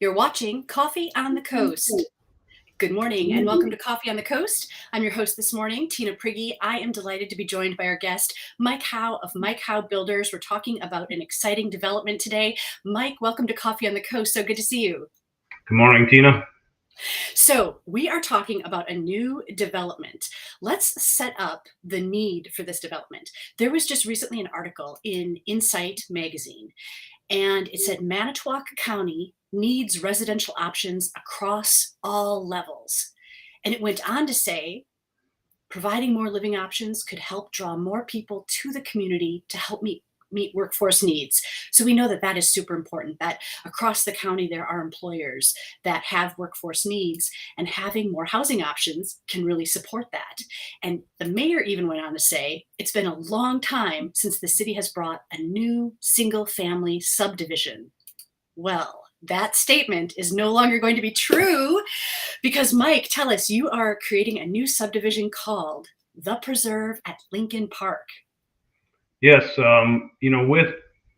You're watching Coffee on the Coast. Good morning and welcome to Coffee on the Coast. I'm your host this morning, Tina Prigge. I am delighted to be joined by our guest, Mike Howe of Mike Howe Builders. We're talking about an exciting development today. Mike, welcome to Coffee on the Coast. So good to see you. Good morning, Tina. So we are talking about a new development. Let's set up the need for this development. There was just recently an article in Insight magazine, and it said Manitowoc County needs residential options across all levels. And it went on to say providing more living options could help draw more people to the community to help meet workforce needs. So we know that that is super important, that across the county there are employers that have workforce needs, and having more housing options can really support that. And the mayor even went on to say it's been a long time since the city has brought a new single family subdivision. Well, that statement is no longer going to be true because, Mike, tell us, you are creating a new subdivision called The Preserve at Lincoln Park. Yes, with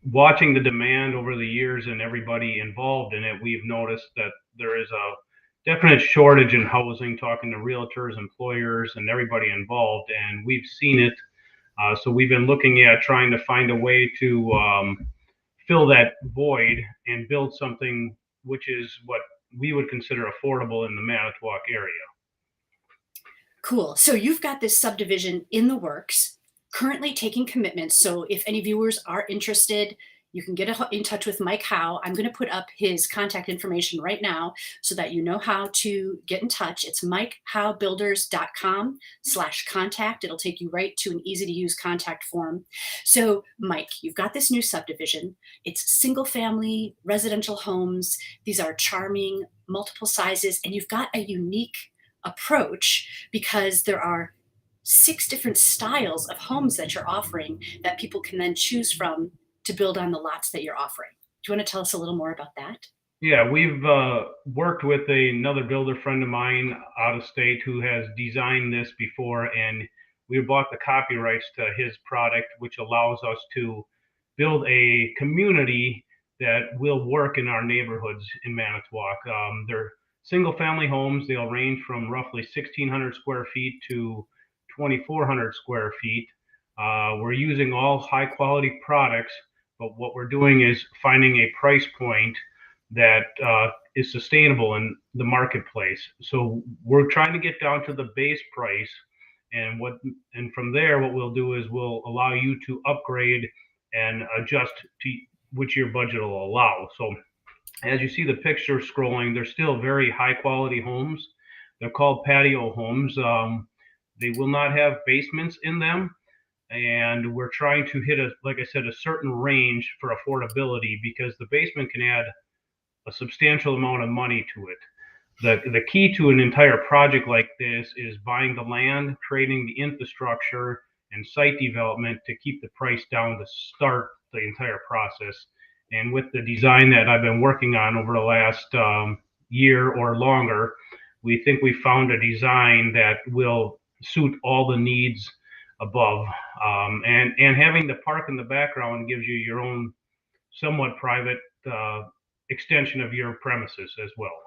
watching the demand over the years and everybody involved in it, we've noticed that there is a definite shortage in housing, talking to realtors, employers, and everybody involved, and we've seen it. So we've been looking at trying to find a way to fill that void and build something which is what we would consider affordable in the Manitowoc area. Cool. So you've got this subdivision in the works, currently taking commitments. So if any viewers are interested, you can get in touch with Mike Howe. I'm going to put up his contact information right now so that you know how to get in touch. It's mikehowbuilders.com/contact. It'll take you right to an easy to use contact form. So Mike, you've got this new subdivision. It's single family residential homes. These are charming, multiple sizes, and you've got a unique approach because there are 6 different styles of homes that you're offering that people can then choose from to build on the lots that you're offering. Do you want to tell us a little more about that? Yeah, we've worked with another builder friend of mine out of state who has designed this before, and we bought the copyrights to his product, which allows us to build a community that will work in our neighborhoods in Manitowoc. They're single family homes. They'll range from roughly 1,600 square feet to 2,400 square feet. We're using all high quality products, but what we're doing is finding a price point that is sustainable in the marketplace. So we're trying to get down to the base price, and from there, what we'll do is we'll allow you to upgrade and adjust to which your budget will allow. So as you see the picture scrolling, they're still very high quality homes. They're called patio homes. They will not have basements in them, and we're trying to hit like I said, a certain range for affordability because the basement can add a substantial amount of money to it. The key to an entire project like this is buying the land, creating the infrastructure and site development to keep the price down to start the entire process. And with the design that I've been working on over the last year or longer, we think we found a design that will suit all the needs above. And having the park in the background gives you your own somewhat private extension of your premises as well.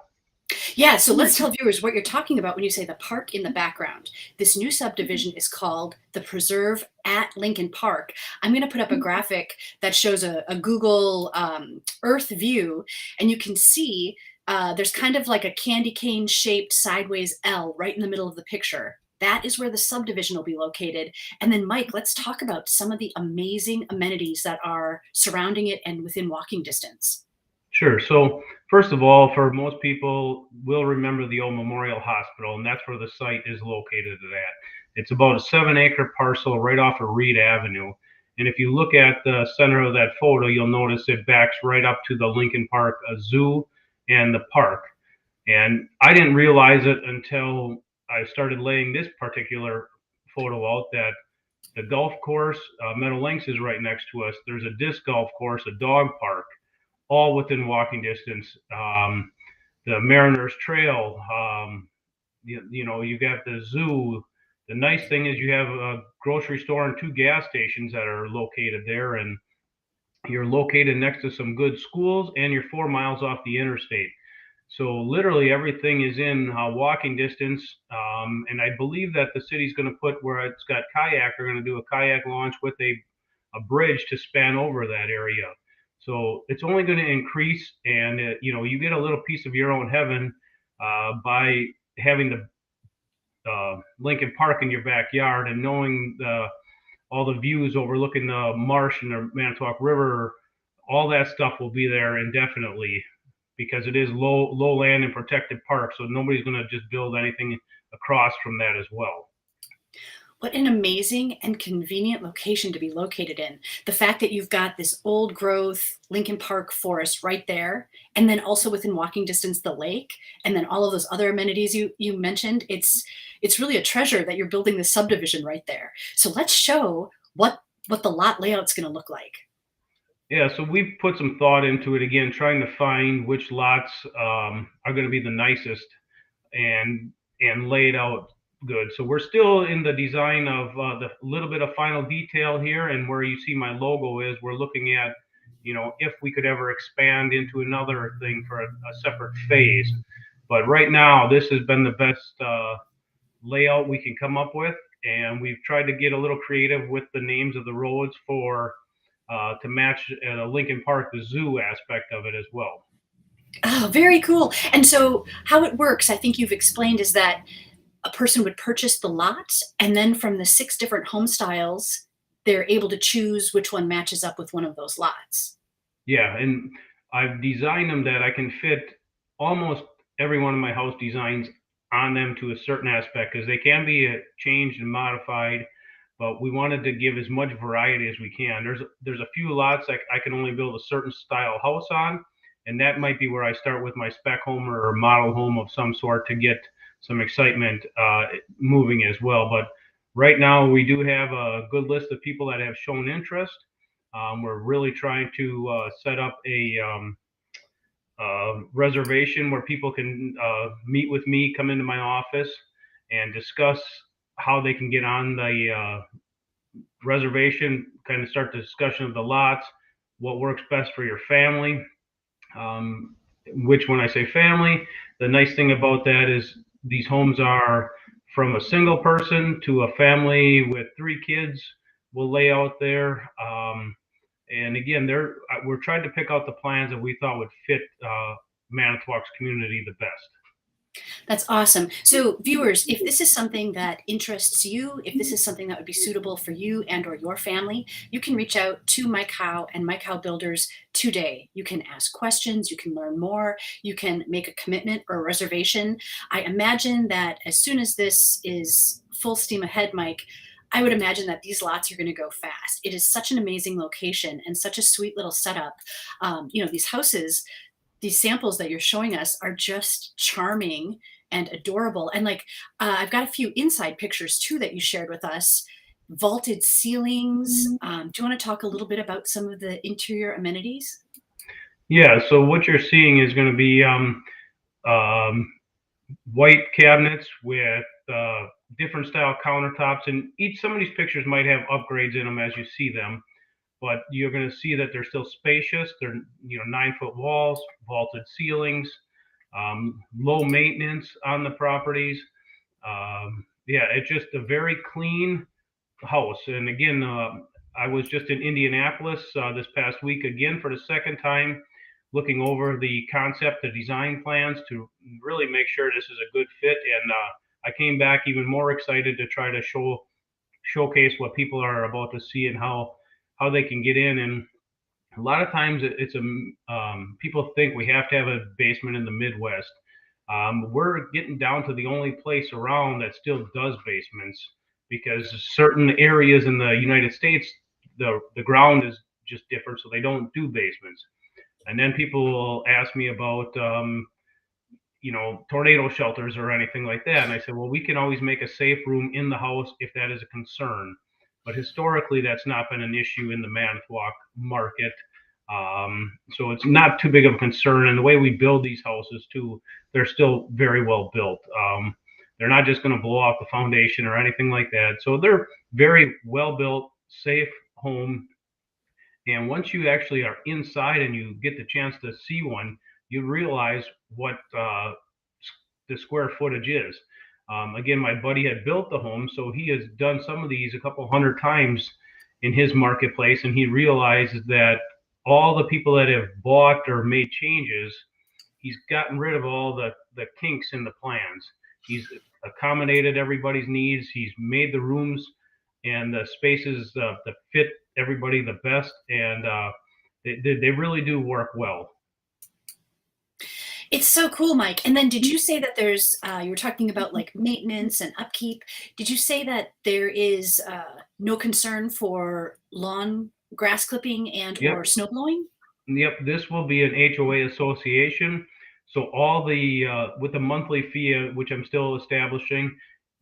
Yeah, so let's tell viewers what you're talking about when you say the park in the background. This new subdivision is called The Preserve at Lincoln Park. I'm going to put up a graphic that shows a Google Earth view, and you can see there's kind of like a candy cane shaped sideways L right in the middle of the picture. That is where the subdivision will be located. And then, Mike, let's talk about some of the amazing amenities that are surrounding it and within walking distance. Sure. So first of all, for most people, will remember the old Memorial Hospital, and that's where the site is located at. It's about a 7-acre parcel right off of Reed Avenue. And if you look at the center of that photo, you'll notice it backs right up to the Lincoln Park Zoo and the park. And I didn't realize it until I started laying this particular photo out that the golf course, Meadow Links, is right next to us. There's a disc golf course, a dog park, all within walking distance. The Mariners Trail, you got the zoo. The nice thing is you have a grocery store and 2 gas stations that are located there, and you're located next to some good schools, and you're 4 miles off the interstate. So literally everything is in walking distance. And I believe that the city's going to put where it's got kayak, they're going to do a kayak launch with a bridge to span over that area. So it's only going to increase, and you get a little piece of your own heaven by having the Lincoln Park in your backyard and knowing all the views overlooking the marsh and the Manitowoc River. All that stuff will be there indefinitely because it is low land and protected park, so nobody's going to just build anything across from that as well. What an amazing and convenient location to be located in. The fact that you've got this old growth Lincoln Park forest right there, and then also within walking distance the lake, and then all of those other amenities you mentioned. It's really a treasure that you're building this subdivision right there. So let's show what the lot layout's going to look like. Yeah, so we've put some thought into it again, trying to find which lots are going to be the nicest and laid out good. So we're still in the design of the little bit of final detail here, and where you see my logo is, we're looking at, if we could ever expand into another thing for a separate phase. But right now, this has been the best layout we can come up with, and we've tried to get a little creative with the names of the roads for to match Lincoln Park, the zoo aspect of it as well. Oh, very cool. And so how it works, I think you've explained, is that a person would purchase the lot, and then from the 6 different home styles, they're able to choose which one matches up with one of those lots. Yeah, and I've designed them that I can fit almost every one of my house designs on them to a certain aspect, because they can be changed and modified. But we wanted to give as much variety as we can. There's a few lots I can only build a certain style house on, and that might be where I start with my spec home or model home of some sort to get some excitement moving as well. But right now we do have a good list of people that have shown interest. We're really trying to set up a reservation where people can meet with me, come into my office, and discuss how they can get on the reservation, kind of start the discussion of the lots, what works best for your family. Which, when I say family, the nice thing about that is these homes are from a single person to a family with 3 kids will lay out there. And again, we're trying to pick out the plans that we thought would fit Manitowoc's community the best. That's awesome. So viewers, if this is something that interests you, if this is something that would be suitable for you and or your family, you can reach out to Mike Howe and Mike Howe Builders today. You can ask questions, you can learn more, you can make a commitment or a reservation. I imagine that as soon as this is full steam ahead, Mike, I would imagine that these lots are going to go fast. It is such an amazing location and such a sweet little setup. These houses, these samples that you're showing us are just charming and adorable. And like, I've got a few inside pictures too that you shared with us. Vaulted ceilings. Do you want to talk a little bit about some of the interior amenities? Yeah, so what you're seeing is going to be white cabinets with different style countertops, and some of these pictures might have upgrades in them as you see them, but you're going to see that they're still spacious. They're 9-foot walls, vaulted ceilings, low maintenance on the properties. Yeah, it's just a very clean house. And again, I was just in Indianapolis this past week again for the second time, looking over the concept, the design plans to really make sure this is a good fit. And I came back even more excited to try to showcase what people are about to see and how they can get in. And a lot of times it's people think we have to have a basement in the Midwest. We're getting down to the only place around that still does basements, because certain areas in the United States, the ground is just different, so they don't do basements. And then people will ask me about tornado shelters or anything like that. And I said, well, we can always make a safe room in the house if that is a concern. But historically, that's not been an issue in the Manitowoc market. So it's not too big of a concern. And the way we build these houses, too, they're still very well built. They're not just going to blow off the foundation or anything like that. So they're very well built, safe home. And once you actually are inside and you get the chance to see one, you realize what the square footage is. Again, my buddy had built the home, so he has done some of these a couple hundred times in his marketplace, and he realizes that all the people that have bought or made changes, he's gotten rid of all the kinks in the plans. He's accommodated everybody's needs. He's made the rooms and the spaces that fit everybody the best, and they really do work well. It's so cool, Mike. And then did you say that there's, you were talking about like maintenance and upkeep. Did you say that there is no concern for lawn grass clipping and or Yep. snow blowing? Yep, this will be an HOA association. So all the with the monthly fee, which I'm still establishing,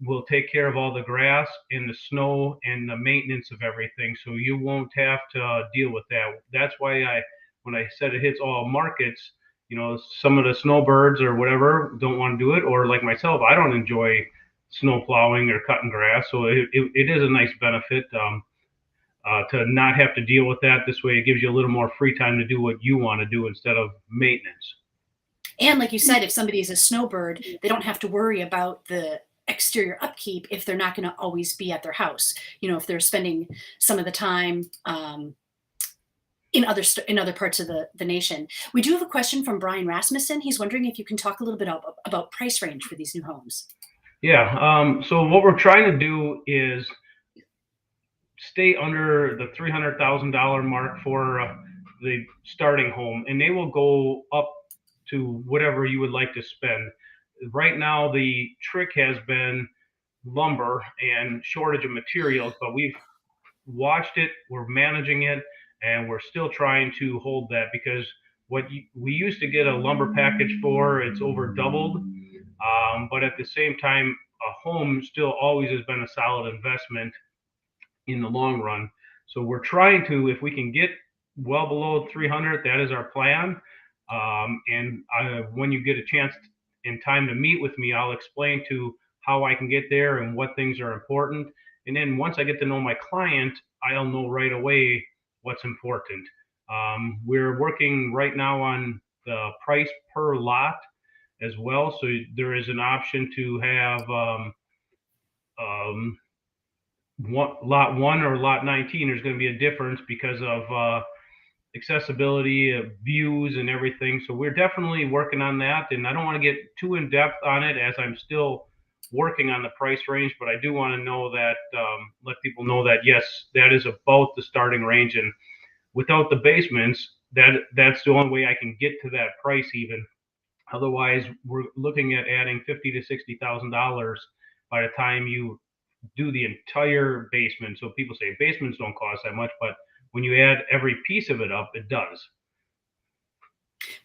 will take care of all the grass and the snow and the maintenance of everything. So you won't have to deal with that. That's why when I said it hits all markets, some of the snowbirds or whatever don't want to do it, or like myself, I don't enjoy snow plowing or cutting grass. So it is a nice benefit. To not have to deal with that. This way, it gives you a little more free time to do what you want to do instead of maintenance. And like you said, if somebody is a snowbird, they don't have to worry about the exterior upkeep if they're not going to always be at their house. If they're spending some of the time in other parts of the nation. We do have a question from Brian Rasmussen. He's wondering if you can talk a little bit about price range for these new homes. Yeah. So what we're trying to do is stay under the $300,000 mark for the starting home, and they will go up to whatever you would like to spend. Right now, the trick has been lumber and shortage of materials, but we've watched it, we're managing it, and we're still trying to hold that because we used to get a lumber package for, it's over doubled. But at the same time, a home still always has been a solid investment in the long run. So we're trying to, if we can get well below 300, that is our plan. And when you get a chance and time to meet with me, I'll explain to how I can get there and what things are important. And then once I get to know my client, I'll know right away what's important. We're working right now on the price per lot as well. So there is an option to have lot 1 or lot 19. There's going to be a difference because of accessibility, views, and everything. So we're definitely working on that. And I don't want to get too in depth on it as I'm still working on the price range, but I do want to know that, let people know that, yes, that is about the starting range. And without the basements, that's the only way I can get to that price even. Otherwise, we're looking at adding $50,000 to $60,000 by the time you do the entire basement. So people say basements don't cost that much, but when you add every piece of it up, it does.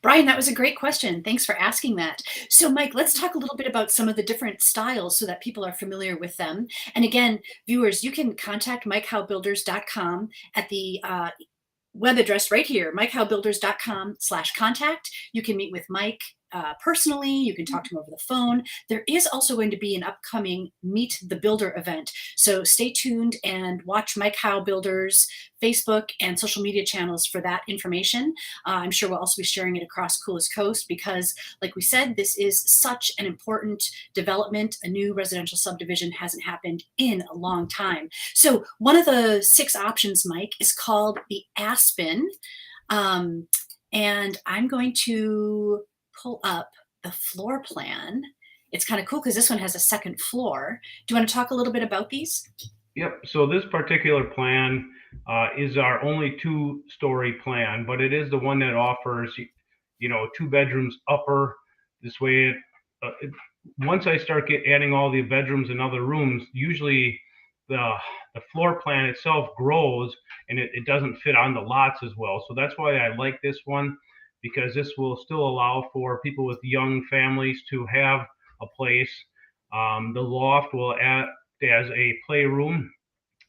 Brian, that was a great question. Thanks for asking that. So, Mike, let's talk a little bit about some of the different styles so that people are familiar with them. And again, viewers, you can contact MikeHoweBuilders.com at the web address right here, MikeHoweBuilders.com/contact. You can meet with Mike personally. You can talk to him over the phone. There is also going to be an upcoming Meet the Builder event. So stay tuned and watch Mike Howe Builders Facebook and social media channels for that information. I'm sure we'll also be sharing it across Coolest Coast because, like we said, this is such an important development. A new residential subdivision hasn't happened in a long time. So one of the 6 options, Mike, is called the Aspen. And I'm going to pull up the floor plan. It's kind of cool because this one has a second floor. Do you want to talk a little bit about these? Yep. So this particular plan is our only 2-story plan, but it is the one that offers, 2 bedrooms upper. This way, once I start adding all the bedrooms and other rooms, usually the floor plan itself grows and it doesn't fit on the lots as well. So that's why I like this one, because this will still allow for people with young families to have a place. The loft will act as a playroom,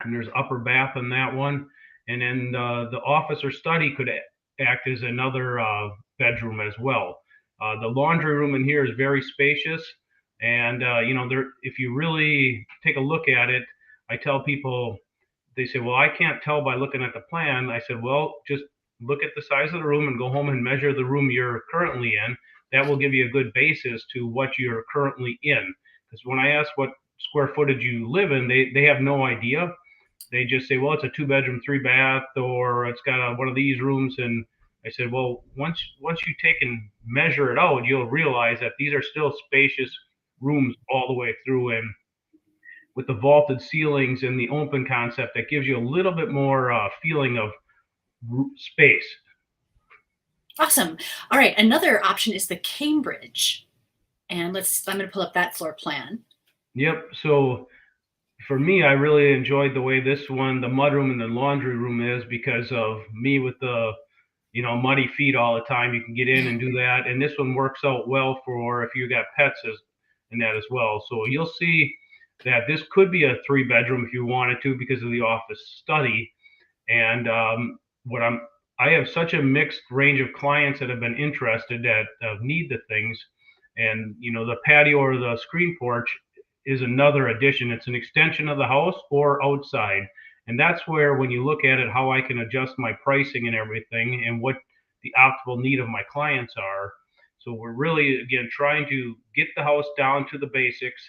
and there's upper bath in that one. And then the office or study could act as another bedroom as well. The laundry room in here is very spacious. And, if you really take a look at it, I tell people, they say, well, I can't tell by looking at the plan. I said, well, just look at the size of the room and go home and measure the room you're currently in. That will give you a good basis to what you're currently in. Because when I ask what square footage you live in, they have no idea. They just say, well, it's a 2 bedroom, 3 bath, or it's got one of these rooms. And I said, well, once you take and measure it out, you'll realize that these are still spacious rooms all the way through. And with the vaulted ceilings and the open concept, that gives you a little bit more feeling of space. Awesome. All right. Another option is the Cambridge. And I'm going to pull up that floor plan. Yep. So for me, I really enjoyed the way this one, the mudroom and the laundry room is, because of me with the muddy feet all the time. You can get in and do that. And this one works out well for if you got pets and that as well. So you'll see that this could be a 3 bedroom if you wanted to, because of the office study. And I have such a mixed range of clients that have been interested, that need the things. And the patio or the screen porch is another addition. It's an extension of the house or outside. And that's where, when you look at it, how I can adjust my pricing and everything, and what the optimal need of my clients are. So we're really, again, trying to get the house down to the basics.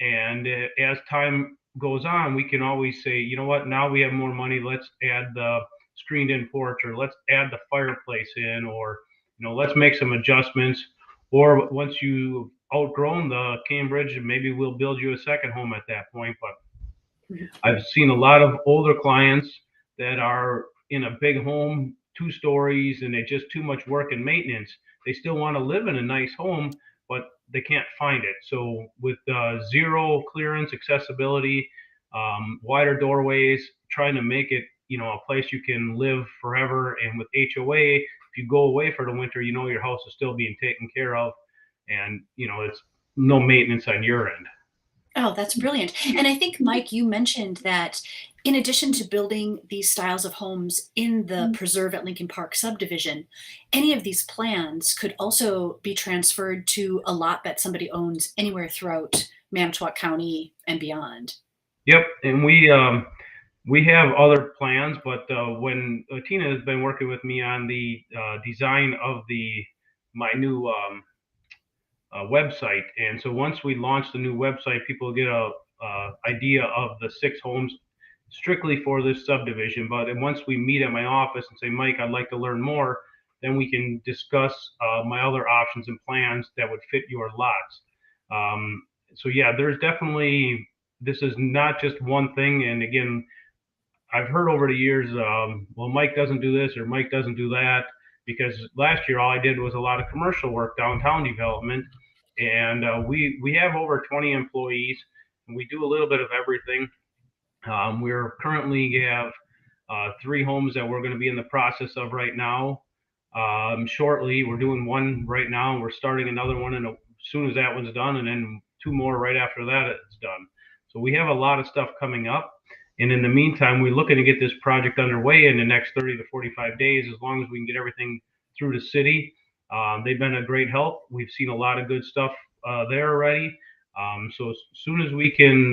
And as time goes on, we can always say, you know what, now we have more money, let's add the screened in porch, or let's add the fireplace in, or let's make some adjustments. Or once you outgrown the Cambridge, maybe we'll build you a second home at that point. But I've seen a lot of older clients that are in a big home, 2 stories, and it's just too much work and maintenance. They still want to live in a nice home, but they can't find it. So with zero clearance, accessibility, wider doorways, trying to make it, a place you can live forever. And with HOA, if you go away for the winter, your house is still being taken care of, and it's no maintenance on your end. Oh, that's brilliant. And I think, Mike, you mentioned that in addition to building these styles of homes in the Preserve at Lincoln Park subdivision, any of these plans could also be transferred to a lot that somebody owns anywhere throughout Manitowoc County and beyond. Yep, and we have other plans, but when Tina has been working with me on the design of my new website. And so once we launch the new website, people get a idea of the 6 homes strictly for this subdivision. But once we meet at my office and say, Mike, I'd like to learn more, then we can discuss my other options and plans that would fit your lots. So yeah, there's definitely, this is not just one thing. And again, I've heard over the years, well, Mike doesn't do this or Mike doesn't do that, because last year all I did was a lot of commercial work, downtown development. And we have over 20 employees, and we do a little bit of everything. We're currently have 3 homes that we're going to be in the process of right now. Shortly, we're doing one right now, and we're starting another one, and as soon as that one's done, and then 2 more right after that, it's done. So we have a lot of stuff coming up. And in the meantime, we're looking to get this project underway in the next 30 to 45 days, as long as we can get everything through the city. They've been a great help. We've seen a lot of good stuff there already. So as soon as we can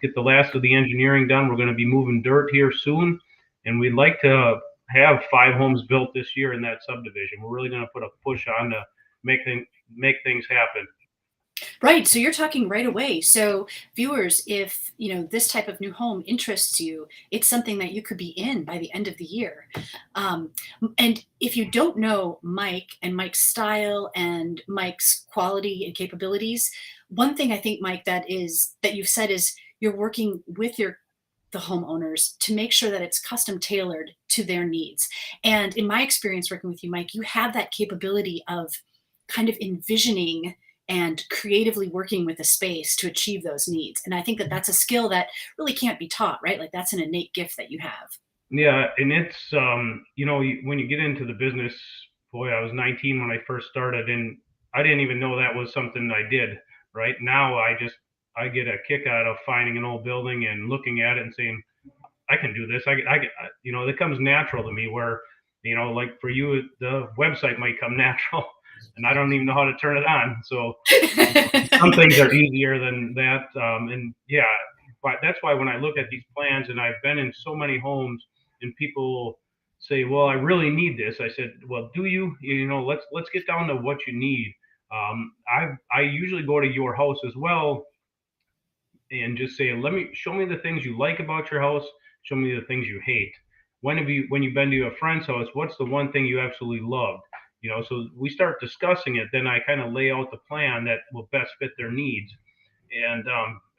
get the last of the engineering done, we're going to be moving dirt here soon. And we'd like to have 5 homes built this year in that subdivision. We're really going to put a push on to make things happen. Right, so you're talking right away. So viewers, if this type of new home interests you, it's something that you could be in by the end of the year. And if you don't know Mike and Mike's style and Mike's quality and capabilities, one thing I think, Mike, that you've said is you're working with the homeowners to make sure that it's custom tailored to their needs. And in my experience working with you, Mike, you have that capability of kind of envisioning and creatively working with a space to achieve those needs. And I think that that's a skill that really can't be taught, right? Like that's an innate gift that you have. Yeah, and it's when you get into the business, boy, I was 19 when I first started, and I didn't even know that was something I did. Right now, I get a kick out of finding an old building and looking at it and saying, I can do this. It comes natural to me. Where like for you, the website might come natural, and I don't even know how to turn it on. So some things are easier than that, and yeah, but that's why when I look at these plans, and I've been in so many homes, and people say, well, I really need this. I said, well, do you? You know, let's get down to what you need. I usually go to your house as well and just say, let me show me the things you like about your house. Show me the things you hate. When you've been to a friend's house, what's the one thing you absolutely loved? You know, so we start discussing it. Then I kind of lay out the plan that will best fit their needs. And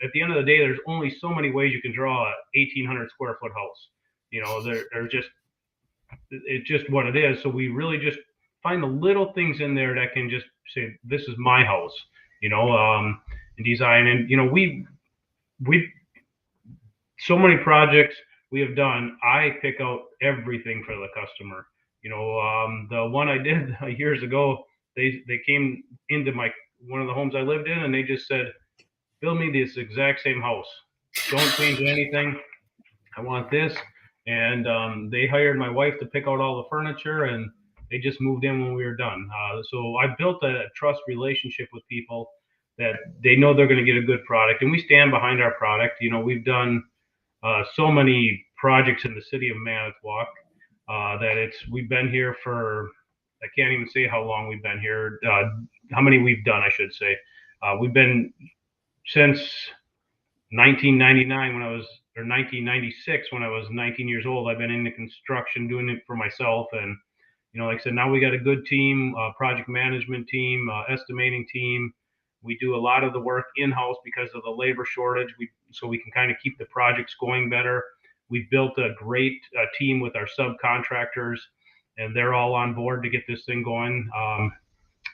at the end of the day, there's only so many ways you can draw a 1,800 square foot house. You know, they're just it's just what it is. So we really just find the little things in there that can just say, this is my house. You know, and design. And you know, we so many projects we have done. I pick out everything for the customer. You know, the one I did years ago, they came into my one of the homes I lived in, and they just said, build me this exact same house. Don't change anything. I want this. And they hired my wife to pick out all the furniture, and they just moved in when we were done. So I built a trust relationship with people that they know they're going to get a good product, and we stand behind our product. You know, we've done so many projects in the city of Manitowoc that we've been here for, I can't even say how long we've been here, how many we've done, I should say. We've been since 1999 when I was, or 1996 when I was 19 years old. I've been in the construction doing it for myself. And, you know, like I said, now we got a good team, project management team, estimating team. We do a lot of the work in-house because of the labor shortage. So we can kind of keep the projects going better. We've built a great team with our subcontractors, and they're all on board to get this thing going.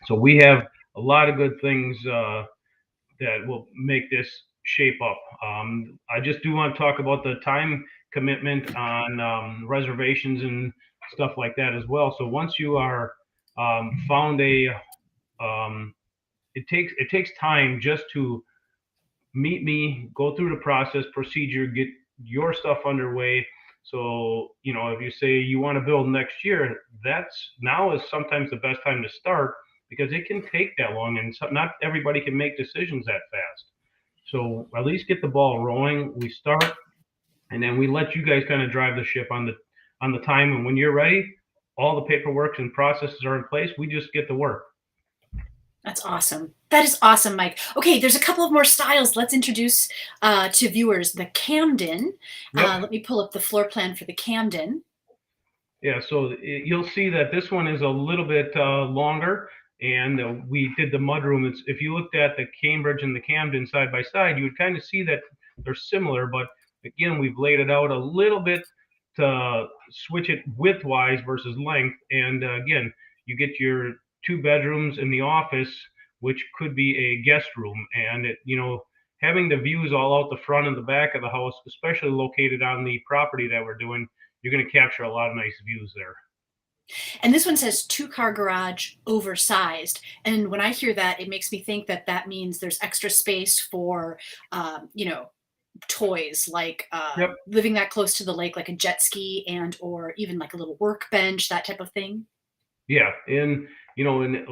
So we have a lot of good things that will make this shape up. I just do want to talk about the time commitment on reservations and stuff like that as well. So once you are found um, it takes time just to meet me, go through the process, procedure, get your stuff underway. So, you know, if you say you want to build next year, that's now is sometimes the best time to start because it can take that long and not everybody can make decisions that fast. So at least get the ball rolling. We start and then we let you guys kind of drive the ship on the time. And when you're ready, all the paperwork and processes are in place. We just get to work. That's awesome. That is awesome, Mike. Okay, there's a couple of more styles. Let's introduce to viewers the Camden. Yep. Let me pull up the floor plan for the Camden. Yeah, so you'll see that this one is a little bit longer, and we did the mudroom. If you looked at the Cambridge and the Camden side by side, you would kind of see that they're similar, but again, we've laid it out a little bit to switch it width-wise versus length. And again, you get your 2 bedrooms in the office, which could be a guest room, and you know, having the views all out the front and the back of the house, especially located on the property that we're doing, you're going to capture a lot of nice views there. And this one says 2-car garage, oversized. And when I hear that, it makes me think that that means there's extra space for, you know, toys like Yep. living that close to the lake, like a jet ski and or even like a little workbench, that type of thing. Yeah. And, you know, and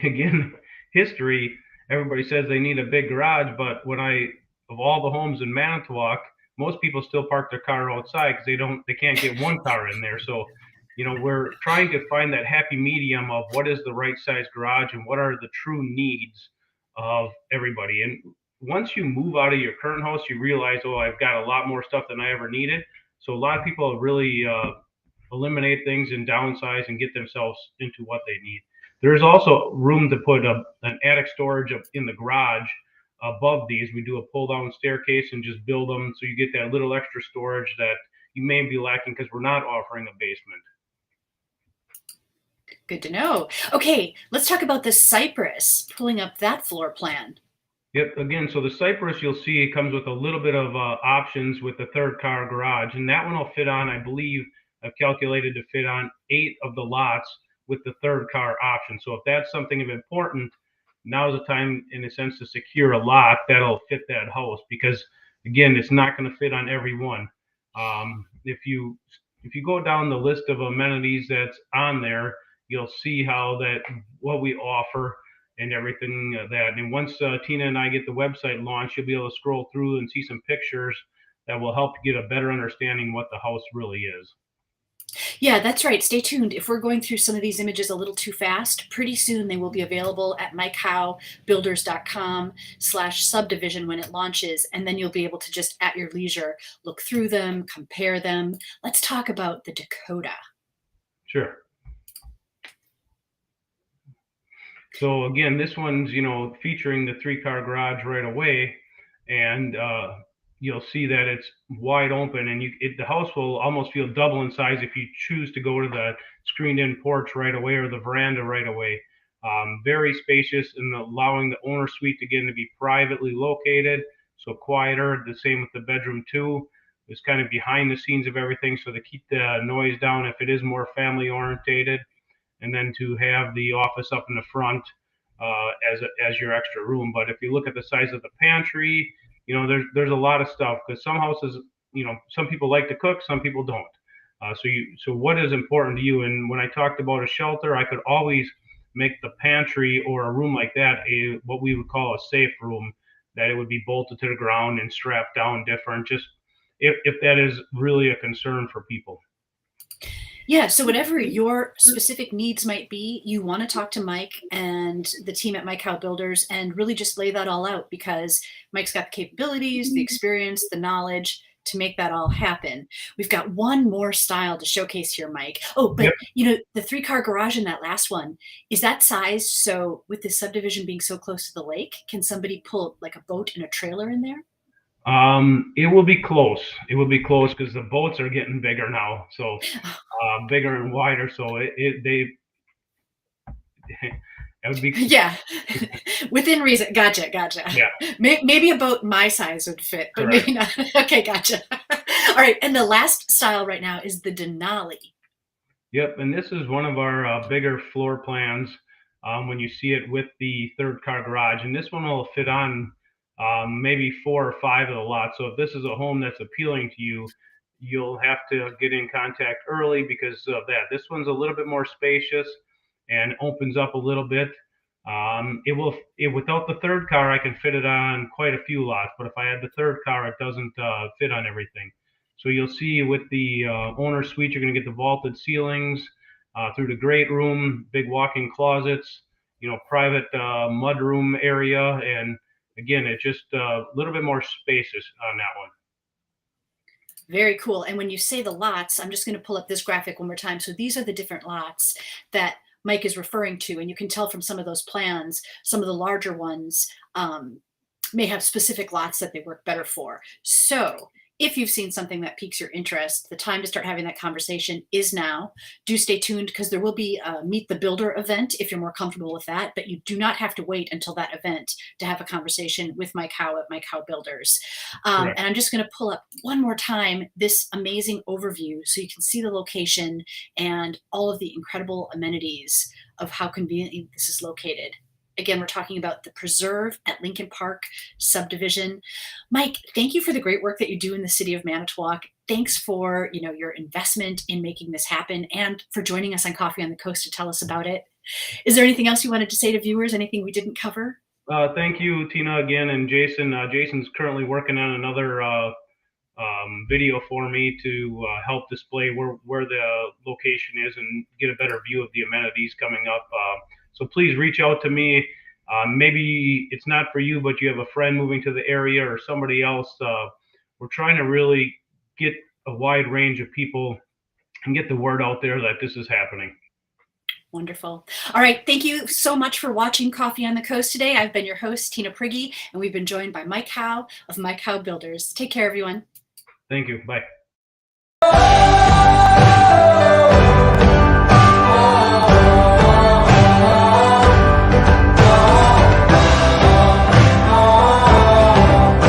again, history, everybody says they need a big garage, but of all the homes in Manitowoc, most people still park their car outside because they can't get one car in there. So, you know, we're trying to find that happy medium of what is the right size garage and what are the true needs of everybody. And once you move out of your current house, you realize, oh, I've got a lot more stuff than I ever needed. So a lot of people really eliminate things and downsize and get themselves into what they need. There's also room to put an attic storage in the garage above these. We do a pull down staircase and just build them so you get that little extra storage that you may be lacking because we're not offering a basement. Good to know. Okay, let's talk about the Cypress, pulling up that floor plan. Yep. Again, so the Cypress, you'll see it comes with a little bit of options with the 3rd-car garage, and that one will fit on, I believe, I've calculated to fit on 8 of the lots with the 3rd-car option. So if that's something of importance, now's the time, in a sense, to secure a lot that'll fit that house because, again, it's not going to fit on every one. If you go down the list of amenities that's on there, you'll see what we offer and everything that. And once Tina and I get the website launched, you'll be able to scroll through and see some pictures that will help you get a better understanding what the house really is. Yeah, that's right. Stay tuned. If we're going through some of these images a little too fast, pretty soon they will be available at mikehowbuilders.com/subdivision when it launches. And then you'll be able to just at your leisure look through them, compare them. Let's talk about the Dakota. Sure. So again, this one's, featuring the 3-car garage right away, and you'll see that it's wide open, and the house will almost feel double in size if you choose to go to the screened-in porch right away or the veranda right away. Very spacious and allowing the owner suite again to be privately located, so quieter. The same with the bedroom too. It's kind of behind the scenes of everything, so to keep the noise down if it is more family orientated, and then to have the office up in the front as your extra room. But if you look at the size of the pantry, there's a lot of stuff, because some houses, some people like to cook, some people don't. So what is important to you? And when I talked about a shelter, I could always make the pantry or a room like that what we would call a safe room, that it would be bolted to the ground and strapped down different, just if that is really a concern for people. Yeah, so whatever your specific needs might be, you want to talk to Mike and the team at Mike Howe Builders and really just lay that all out, because Mike's got the capabilities, the experience, the knowledge to make that all happen. We've got one more style to showcase here, Mike. Oh, but Yep. the 3-car garage in that last one, is that size so with this subdivision being so close to the lake, can somebody pull like a boat and a trailer in there? It will be close. It will be close because the boats are getting bigger now, so bigger and wider. So it would be, Yeah, within reason. Gotcha, gotcha. yeah, Maybe a boat my size would fit, but correct. maybe not. Okay, gotcha. All right, and the last style right now is the Denali. Yep, and this is one of our bigger floor plans when you see it with the 3rd-car garage, and this one will fit on maybe 4 or 5 of the lots. So if this is a home that's appealing to you, you'll have to get in contact early because of that. This one's a little bit more spacious and opens up a little bit. Without the 3rd car, I can fit it on quite a few lots, but if I had the 3rd car, it doesn't fit on everything. So you'll see with the owner suite, you're going to get the vaulted ceilings through the great room, big walk-in closets, private mud room area, and again, it's just a little bit more spacious on that one. Very cool. And when you say the lots, I'm just going to pull up this graphic one more time. So these are the different lots that Mike is referring to, and you can tell from some of those plans, some of the larger ones may have specific lots that they work better for. So if you've seen something that piques your interest, the time to start having that conversation is now. Do stay tuned, because there will be a Meet the Builder event if you're more comfortable with that, but you do not have to wait until that event to have a conversation with Mike Howe at Mike Howe Builders. Correct. And I'm just going to pull up one more time this amazing overview so you can see the location and all of the incredible amenities of how conveniently this is located. Again, we're talking about the Preserve at Lincoln Park subdivision. Mike, thank you for the great work that you do in the city of Manitowoc. Thanks for your investment in making this happen, and for joining us on Coffee on the Coast to tell us about it. Is there anything else you wanted to say to viewers? Anything we didn't cover? Thank you, Tina, again, and Jason. Jason's currently working on another video for me to help display where the location is and get a better view of the amenities coming up. So please reach out to me. Maybe it's not for you, but you have a friend moving to the area or somebody else. We're trying to really get a wide range of people and get the word out there that this is happening. Wonderful. All right. Thank you so much for watching Coffee on the Coast today. I've been your host, Tina Prigge, and we've been joined by Mike Howe of Mike Howe Builders. Take care, everyone. Thank you. Bye.